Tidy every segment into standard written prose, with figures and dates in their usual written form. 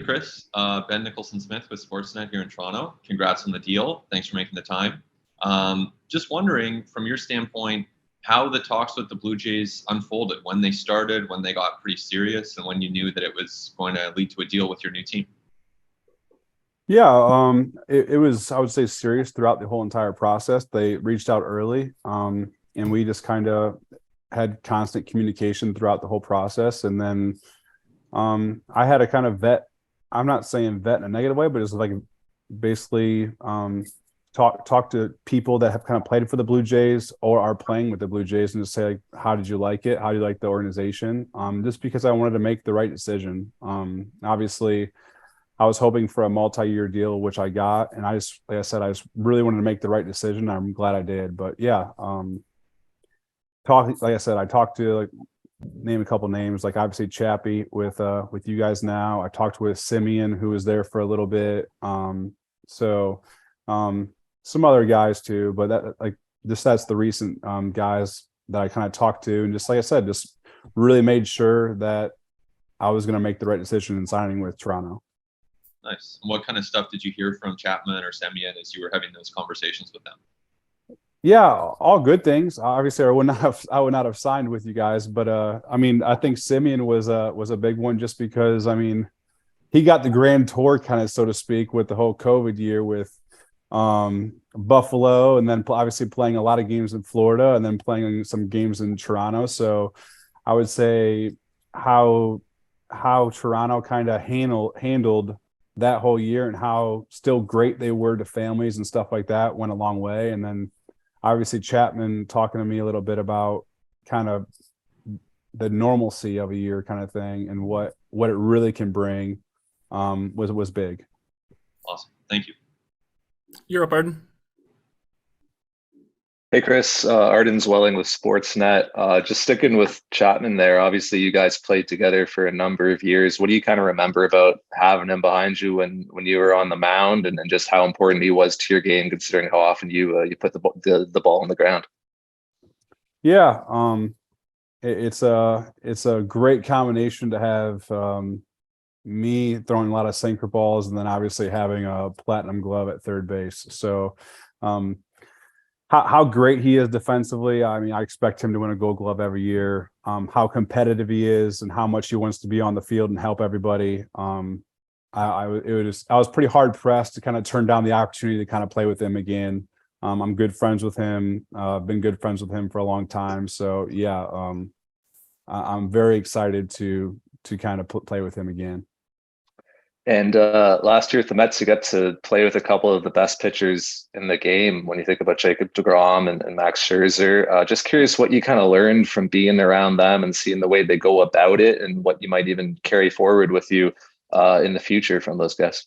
Chris. Ben Nicholson-Smith with Sportsnet here in Toronto. Congrats on the deal. Thanks for making the time. Just wondering, from your standpoint, how the talks with the Blue Jays unfolded, when they started, when they got pretty serious, and when you knew that it was going to lead to a deal with your new team. Yeah, it was, I would say, serious throughout the whole entire process. They reached out early, and we just kind of had constant communication throughout the whole process. And then I had to kind of vet. I'm not saying vet in a negative way, but it's like basically talk to people that have kind of played for the Blue Jays or are playing with the Blue Jays, and just say, like, how did you like it? How do you like the organization? Just because I wanted to make the right decision. Obviously, I was hoping for a multi-year deal, which I got, and I just, like I said, I just really wanted to make the right decision. I'm glad I did. But yeah, like I said, I talked to, like, name a couple names, like obviously Chappie with you guys now. I talked with Simeon, who was there for a little bit. Some other guys too, but that's the recent guys that I kind of talked to, and just like I said, just really made sure that I was going to make the right decision in signing with Toronto. Nice. And what kind of stuff did you hear from Chapman or Semyon as you were having those conversations with them? Yeah, all good things. Obviously, I would not have signed with you guys, but I mean, I think Simeon was a big one, just because, I mean, he got the grand tour, kind of, so to speak, with the whole COVID year with Buffalo, and then obviously playing a lot of games in Florida, and then playing some games in Toronto. So I would say how Toronto kind of handled that whole year, and how still great they were to families and stuff like that, went a long way. And then obviously Chapman talking to me a little bit about kind of the normalcy of a year kind of thing, and what it really can bring, was big. Awesome. Thank you. You're up, Arden. Hey, Chris. Arden Zwelling with Sportsnet. Just sticking with Chapman there. Obviously, you guys played together for a number of years. What do you kind of remember about having him behind you when you were on the mound, and just how important he was to your game, considering how often you put the ball on the ground? Yeah, it's a great combination to have me throwing a lot of sinker balls, and then obviously having a platinum glove at third base. So how great he is defensively. I mean, I expect him to win a Gold Glove every year. How competitive he is, and how much he wants to be on the field and help everybody. I was pretty hard pressed to kind of turn down the opportunity to kind of play with him again. I'm good friends with him. Been good friends with him for a long time. So yeah, I'm very excited to kind of play with him again. And last year at the Mets, you got to play with a couple of the best pitchers in the game. When you think about Jacob deGrom and Max Scherzer, just curious what you kind of learned from being around them and seeing the way they go about it, and what you might even carry forward with you in the future from those guys.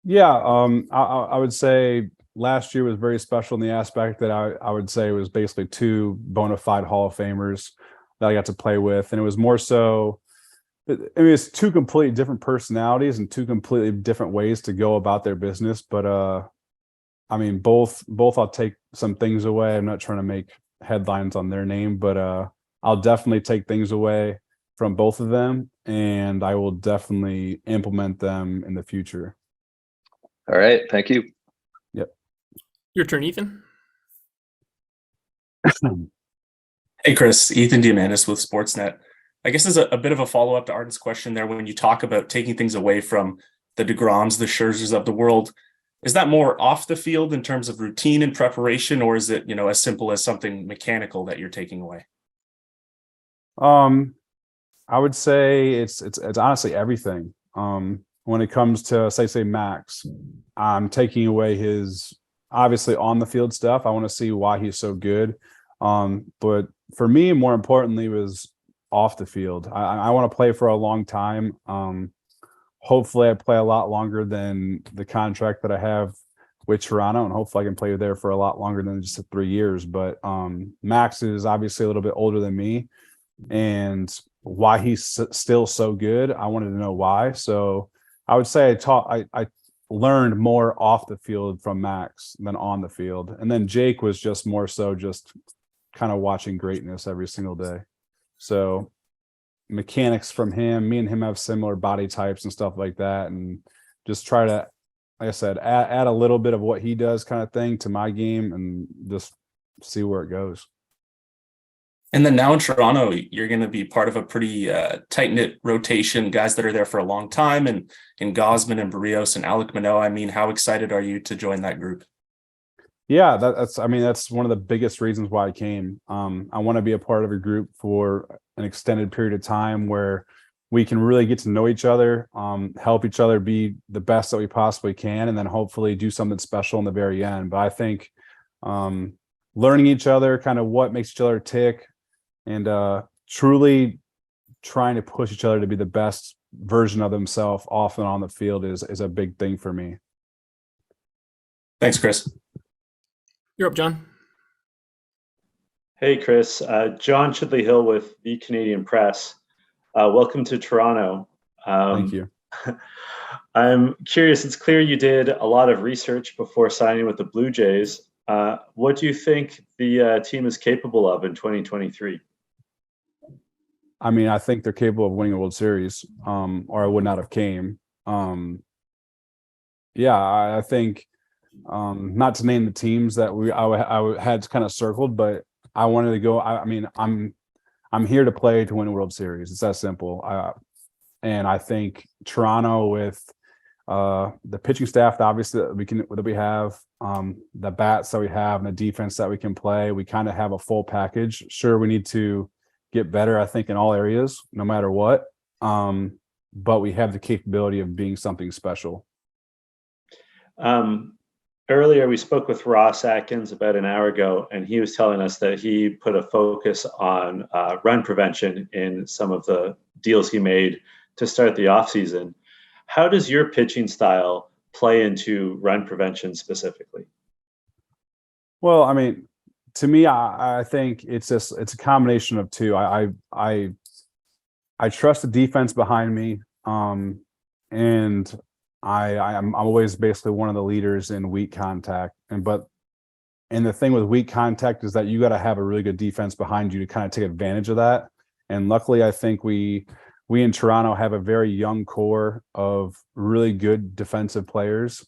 Yeah, I would say last year was very special in the aspect that I would say it was basically two bona fide Hall of Famers that I got to play with, and it was more so. I mean, it's two completely different personalities and two completely different ways to go about their business. But I mean, both I'll take some things away. I'm not trying to make headlines on their name, but I'll definitely take things away from both of them, and I will definitely implement them in the future. All right, thank you. Yep. Your turn, Ethan. Hey, Chris. Ethan Diamandis with Sportsnet. I guess as a bit of a follow-up to Arden's question there, when you talk about taking things away from the deGroms, the Scherzers of the world, is that more off the field in terms of routine and preparation, or is it, as simple as something mechanical that you're taking away? I would say it's honestly everything. When it comes to say Max, I'm taking away his obviously on the field stuff. I want to see why he's so good. But for me, more importantly, was off the field. I want to play for a long time. Hopefully I play a lot longer than the contract that I have with Toronto, and hopefully I can play there for a lot longer than just 3 years. But Max is obviously a little bit older than me, and why he's still so good, I wanted to know why. So I would say I learned more off the field from Max than on the field. And then Jake was just more so just kind of watching greatness every single day. So mechanics from him. Me and him have similar body types and stuff like that, and just try to, like I said, add a little bit of what he does kind of thing to my game and just see where it goes. And then now in Toronto, you're going to be part of a pretty tight-knit rotation, guys that are there for a long time, and in Gosman and Barrios and Alec Manoah. I mean, how excited are you to join that group? Yeah, that's one of the biggest reasons why I came. I want to be a part of a group for an extended period of time where we can really get to know each other, help each other be the best that we possibly can, and then hopefully do something special in the very end. But I think learning each other, kind of what makes each other tick, and truly trying to push each other to be the best version of themselves off and on the field is a big thing for me. Thanks, Chris. You're up, John. Hey, Chris. John Chidley Hill with the Canadian Press. Welcome to Toronto. Thank you. I'm curious, it's clear you did a lot of research before signing with the Blue Jays. What do you think the team is capable of in 2023? I mean, I think they're capable of winning a World Series, or I would not have came. Yeah, I think, not to name the teams that I had kind of circled, but I wanted to go. I mean, I'm here to play to win a World Series. It's that simple. And I think Toronto with the pitching staff, obviously that we have, the bats that we have, and the defense that we can play, we kind of have a full package. Sure, we need to get better, I think, in all areas, no matter what. But we have the capability of being something special. Earlier, we spoke with Ross Atkins about an hour ago, and he was telling us that he put a focus on run prevention in some of the deals he made to start the offseason. How does your pitching style play into run prevention specifically? Well, I mean, to me, I think it's a combination of two. I trust the defense behind me, and I'm always basically one of the leaders in weak contact. And the thing with weak contact is that you got to have a really good defense behind you to kind of take advantage of that. And luckily, I think we in Toronto have a very young core of really good defensive players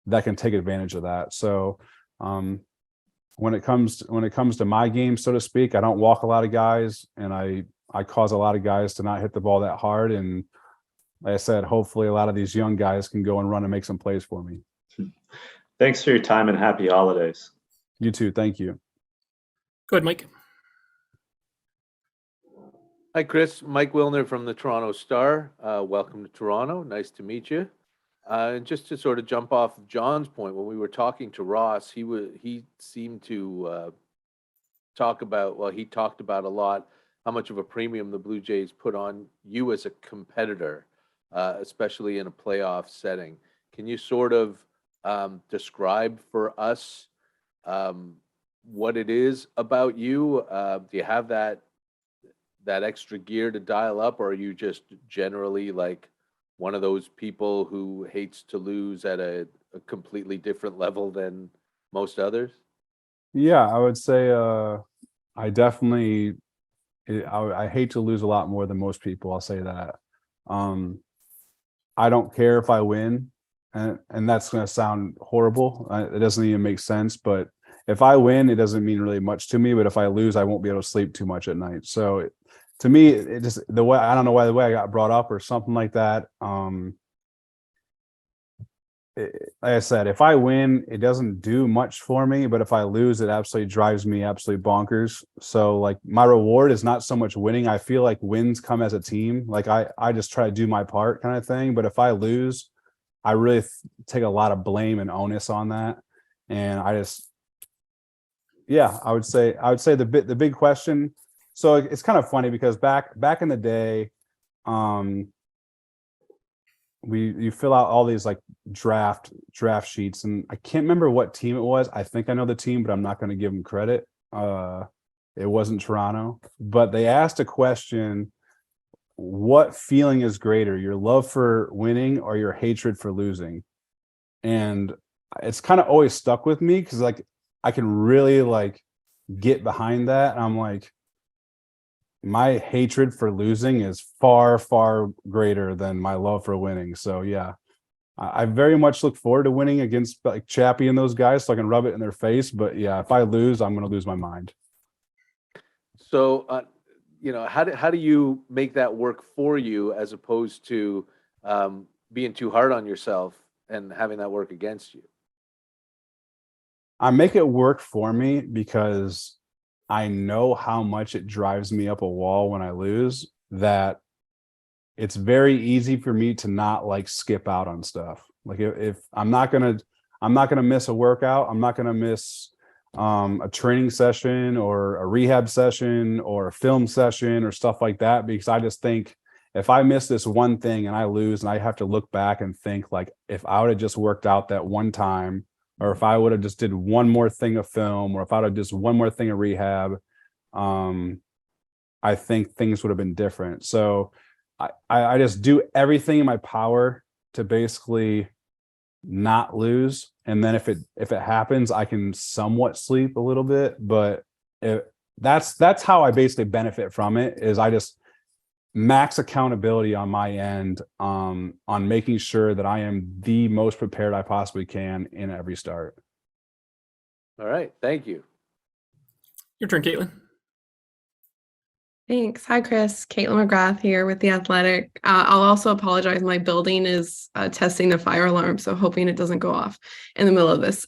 that can take advantage of that. So when it comes to my game, so to speak, I don't walk a lot of guys, and I cause a lot of guys to not hit the ball that hard. And like I said, hopefully a lot of these young guys can go and run and make some plays for me. Thanks for your time and happy holidays. You too. Thank you. Go ahead, Mike. Hi, Chris. Mike Wilner from the Toronto Star. Welcome to Toronto. Nice to meet you. And just to sort of jump off of John's point, when we were talking to Ross, he seemed to talked about a lot how much of a premium the Blue Jays put on you as a competitor, especially in a playoff setting. Can you sort of describe for us what it is about you? Do you have that extra gear to dial up, or are you just generally like one of those people who hates to lose at a completely different level than most others? Yeah, I would say I definitely I hate to lose a lot more than most people. I'll say that. I don't care if I win, and that's going to sound horrible. It doesn't even make sense, but if I win, it doesn't mean really much to me. But if I lose, I won't be able to sleep too much at night. So to me, it just the way I don't know why the way I got brought up or something like that. Like I said, if I win, it doesn't do much for me, but if I lose, it absolutely drives me absolutely bonkers. So like my reward is not so much winning. I feel like wins come as a team. Like I just try to do my part kind of thing. But if I lose, I really take a lot of blame and onus on that. And I would say the big question. So it's kind of funny because back in the day, you fill out all these like draft sheets, and I can't remember what team it was. I think I know the team, but I'm not going to give them credit. It wasn't Toronto, but they asked a question: what feeling is greater, your love for winning or your hatred for losing? And it's kind of always stuck with me because like I can really like get behind that. And I'm like, my hatred for losing is far, far greater than my love for winning. So yeah, I very much look forward to winning against like Chappie and those guys so I can rub it in their face. But yeah, if I lose, I'm going to lose my mind. So, how do you make that work for you as opposed to being too hard on yourself and having that work against you? I make it work for me because I know how much it drives me up a wall when I lose, that it's very easy for me to not like skip out on stuff. Like if I'm not gonna miss a workout, I'm not gonna miss a training session or a rehab session or a film session or stuff like that, because I just think if I miss this one thing and I lose and I have to look back and think like if I would have just worked out that one time, or if I would have just did one more thing of film, or if I would have just one more thing of rehab, I think things would have been different. So I just do everything in my power to basically not lose. And then if it happens, I can somewhat sleep a little bit, but that's how I basically benefit from it, is I just max accountability on my end, on making sure that I am the most prepared I possibly can in every start. All right. Thank you. Your turn, Caitlin. Thanks. Hi, Chris. Caitlin McGrath here with The Athletic. I'll also apologize. My building is testing the fire alarm, so hoping it doesn't go off in the middle of this.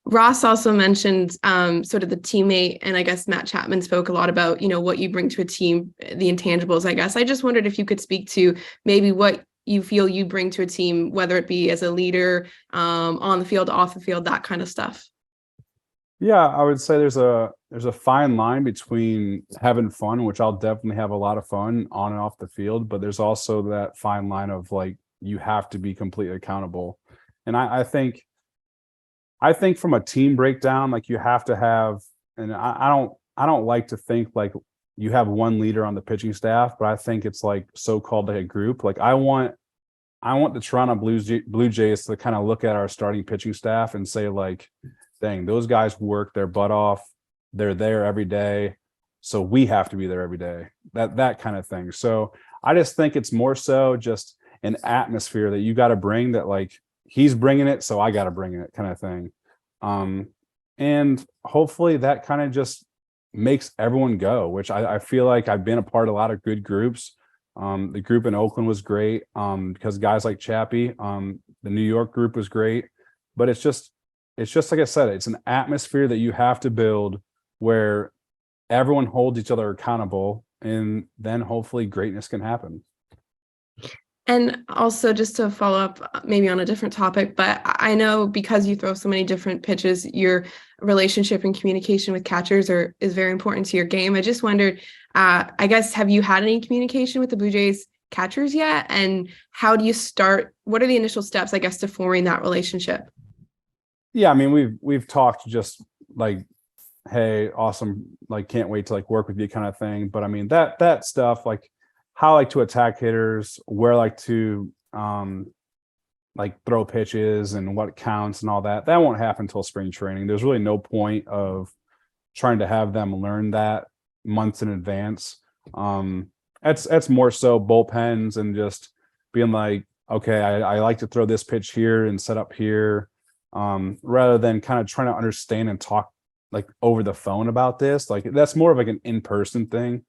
Ross also mentioned sort of the teammate, and I guess Matt Chapman spoke a lot about, what you bring to a team, the intangibles, I guess. I just wondered if you could speak to maybe what you feel you bring to a team, whether it be as a leader, on the field, off the field, that kind of stuff. Yeah, I would say there's a fine line between having fun, which I'll definitely have a lot of fun on and off the field, but there's also that fine line of like, you have to be completely accountable. And I think from a team breakdown, like you have to have, and I don't like to think like you have one leader on the pitching staff, but I think it's like so-called like a group. Like I want the Toronto Blue Jays to kind of look at our starting pitching staff and say like, dang, those guys work their butt off. They're there every day. So we have to be there every day. That kind of thing. So I just think it's more so just an atmosphere that you got to bring, that like he's bringing it, so I got to bring it kind of thing. And hopefully that kind of just makes everyone go, which I feel like I've been a part of a lot of good groups. The group in Oakland was great because guys like Chappie, the New York group was great, but it's just like I said, it's an atmosphere that you have to build where everyone holds each other accountable, and then hopefully greatness can happen. And also, just to follow up maybe on a different topic, but I know because you throw so many different pitches, your relationship and communication with catchers is very important to your game. I just wondered, I guess, have you had any communication with the Blue Jays catchers yet? And how do you start? What are the initial steps, I guess, to forming that relationship? Yeah, I mean, we've talked just like, hey, awesome, like can't wait to like work with you kind of thing. But I mean, that stuff, like how I like to attack hitters, where I like to like throw pitches and what counts and all that won't happen until spring training. There's really no point of trying to have them learn that months in advance. That's more so bullpens and just being like, okay, I like to throw this pitch here and set up here. Rather than kind of trying to understand and talk like over the phone about this. Like that's more of like an in-person thing.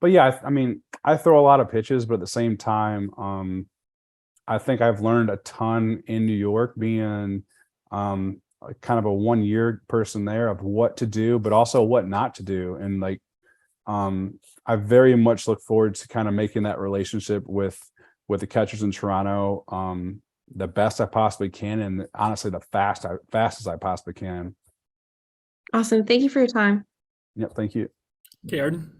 But yeah, I mean, I throw a lot of pitches, but at the same time, I think I've learned a ton in New York being kind of a 1 year person there of what to do, but also what not to do. And like, I very much look forward to kind of making that relationship with the catchers in Toronto the best I possibly can, and honestly the fastest I possibly can. Awesome. Thank you for your time. Yep, thank you. Okay, Arden.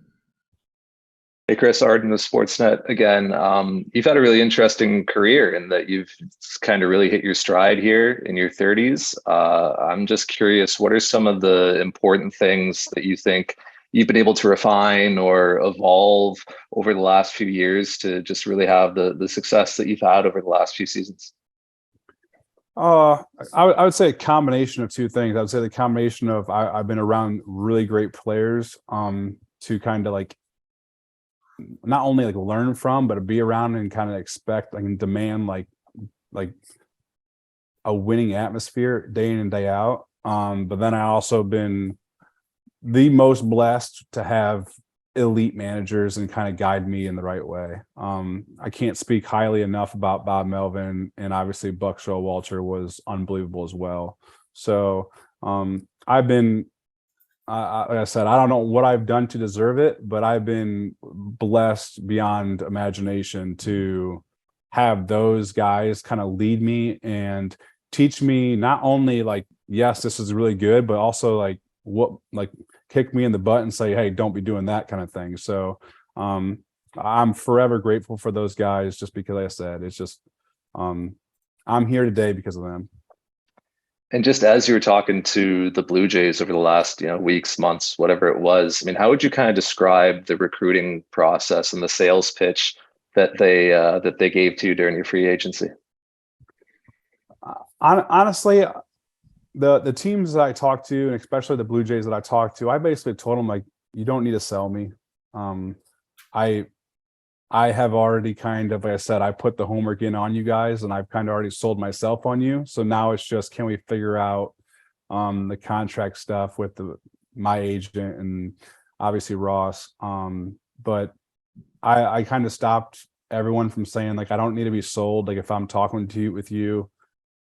Hey, Chris, Arden with Sportsnet again. You've had a really interesting career in that you've kind of really hit your stride here in your 30s. I'm just curious, what are some of the important things that you think you've been able to refine or evolve over the last few years to just really have the success that you've had over the last few seasons? I would say a combination of two things. I would say the combination of I've been around really great players, to kind of like not only like learn from, but be around and kind of expect and demand like a winning atmosphere day in and day out. But then I also been the most blessed to have elite managers and kind of guide me in the right way. I can't speak highly enough about Bob Melvin, and obviously Buck Showalter was unbelievable as well. So I've been, like I said, I don't know what I've done to deserve it, but I've been blessed beyond imagination to have those guys kind of lead me and teach me not only like, yes, this is really good, but also like what, like kick me in the butt and say, hey, don't be doing that kind of thing. So I'm forever grateful for those guys, just because like I said, it's just I'm here today because of them. And just as you were talking to the Blue Jays over the last, weeks, months, whatever it was, I mean, how would you kind of describe the recruiting process and the sales pitch that they gave to you during your free agency? Honestly, the teams that I talked to, and especially the Blue Jays that I talked to, I basically told them like, you don't need to sell me. I have already kind of, like I said, I put the homework in on you guys, and I've kind of already sold myself on you. So now it's just, can we figure out the contract stuff with my agent and obviously Ross. But I kind of stopped everyone from saying like, I don't need to be sold. Like if I'm talking with you,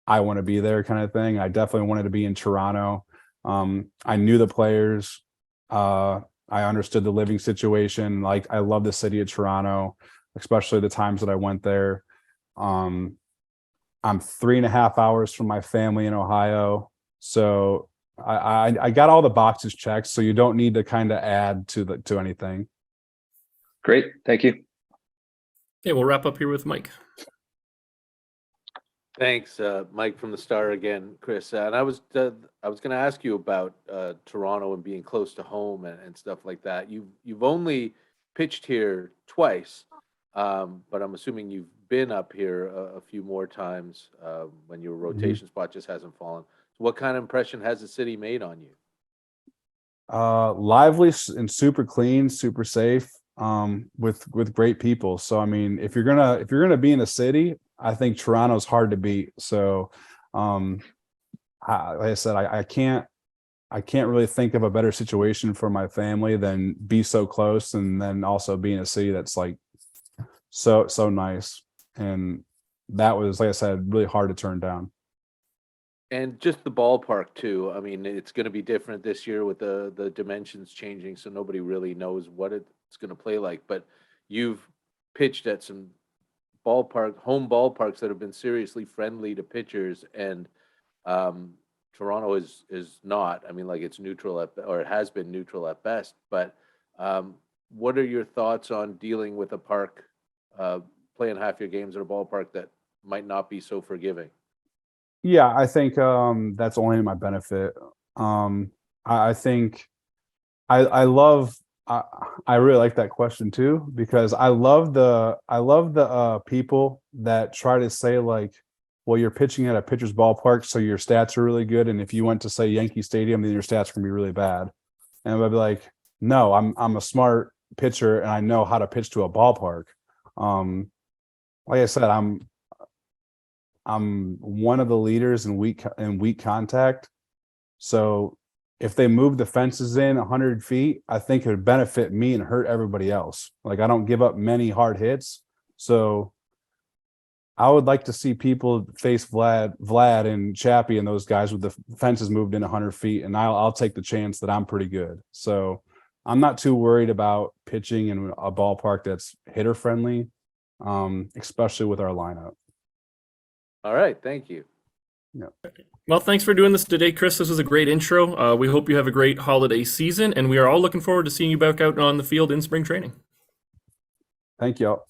I want to be there kind of thing. I definitely wanted to be in Toronto. I knew the players. I understood the living situation. Like I love the city of Toronto, especially the times that I went there. I'm 3.5 hours from my family in Ohio. So I got all the boxes checked. So you don't need to kind of add to anything. Great. Thank you. Okay, we'll wrap up here with Mike. Thanks, Mike from the Star again, Chris. And I was going to ask you about Toronto and being close to home and stuff like that. You've only pitched here twice, but I'm assuming you've been up here a few more times when your rotation spot just hasn't fallen. So what kind of impression has the city made on you? Lively and super clean, super safe, with great people. So I mean, if you're gonna be in a city, I think Toronto's hard to beat. So, like I said, I can't really think of a better situation for my family than be so close, and then also be in a city that's like so nice. And that was, like I said, really hard to turn down. And just the ballpark too. I mean, it's going to be different this year with the dimensions changing, so nobody really knows what it's going to play like. But you've pitched at some home ballparks that have been seriously friendly to pitchers, and Toronto is not. I mean, like it's neutral or it has been neutral at best. But what are your thoughts on dealing with a park, playing half your games at a ballpark that might not be so forgiving? Yeah, I think that's only in my benefit. I think I love. I really like that question too, because I love the people that try to say like, well, you're pitching at a pitcher's ballpark, so your stats are really good, and if you went to say Yankee Stadium, then your stats are gonna be really bad. And I'd be like, no, I'm a smart pitcher and I know how to pitch to a ballpark. Like I said, I'm one of the leaders in weak contact. So if they move the fences in 100 feet, I think it would benefit me and hurt everybody else. Like I don't give up many hard hits. So I would like to see people face Vlad and Chappie and those guys with the fences moved in 100 feet. And I'll take the chance that I'm pretty good. So I'm not too worried about pitching in a ballpark that's hitter friendly, especially with our lineup. All right. Thank you. Yeah. Well, thanks for doing this today, Chris. This was a great intro. We hope you have a great holiday season, and we are all looking forward to seeing you back out on the field in spring training. Thank you all.